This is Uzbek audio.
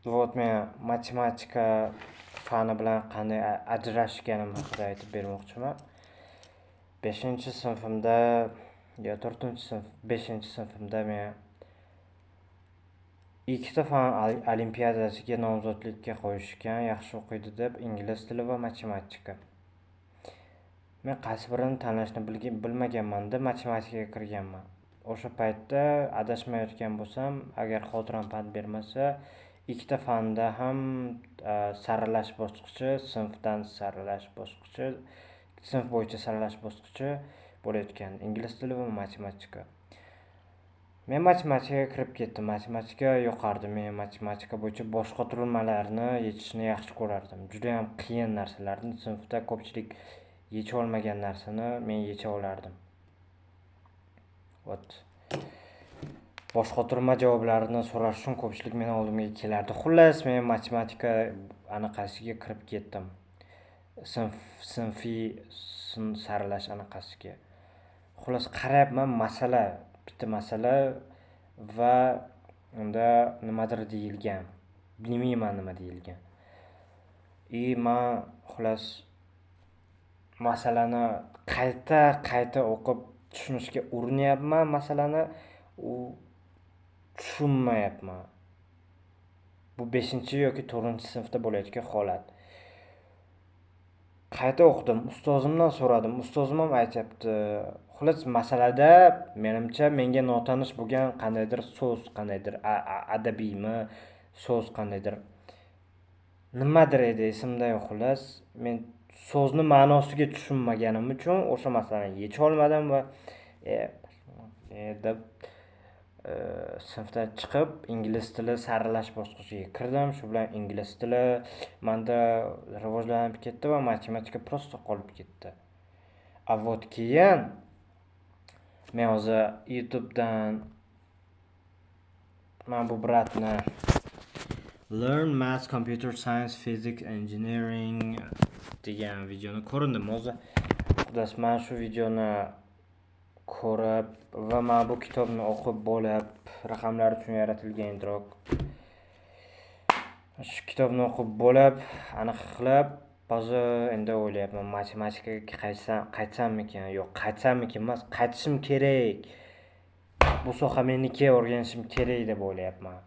Men matematika fani bilan qanday ajrashganim haqida aytib bermoqchiman. 5-sinfimda yo 4-sinf, 5-sinfimda men ikkita fan olimpiadasiga nomzodlikka qo'yishgan, yaxshi o'qiydi deb, ingliz tili va matematika. Men qaysi birini tanlashni bilmaganman-da, matematikaga kirganman. O'sha paytda adashmayotgan bo'lsam, agar xotiram pand bermasa, ikkita fanda ham saralash bosqichi, sinf bo'yicha saralash bosqichi bo'layotgan, ingliz tili va matematika. Men matematikaga kirib ketdim. Matematika yoqardi. Men matematika bo'yicha boshqa qurilmalarni yechishni yaxshi ko'rardim. Juda ham qiyin narsalarni, sinfda ko'pchilik yecha olmagan narsani men yecha olardim. Boshqa qurilma javoblarini so'rash uchun ko'pchilik meni oldimga kelardi. Xullas, men matematika anaqasiga kirib ketdim. Sinfiy saralash anaqasiga. Xullas, qarayapman, bitta masala va unda nimadir deyilgan. Bilmayman nima deyilgan. Men xullas masalani qayta o'qib tushunishga urinyapman, masalani tushunmayapman. Bu 5-yoki 4-sinfda bo'layotgan holat. Qayta o'qidim, ustozimdan so'radim. Ustozim ham aytibdi. Xullas, masalada menimcha menga notanish bo'lgan qandaydir so'z, qandaydir adabiymi, so'z qandaydir nimadir edi, esimda yo'q. Xullas, men so'zni ma'nosiga tushunmaganim uchun o'sha masalani yecha olmadim va deb sinfdan chiqib ingliz tili saralash bosqichiga kirdim. Shu bilan ingliz tili menda rivojlanib ketdi va matematika prosta qolib ketdi. Keyin men hozir YouTubedan bu bratni Learn Maths, Computer Science, Physics, Engineering degan videoni ko'rdim. Hozir men shu videoni ko'rib va men bu kitobni o'qib bo'lib, raqamlar uchun yaratilgan idrok. Shu kitobni o'qib bo'lib, aniq qilib, hozir endi o'ylayapman, matematikaga qaytsammikan, yo'q, qaytsammikan emas, qaytishim kerak. Bu soha meniki, o'rganishim kerak deb o'ylayapman.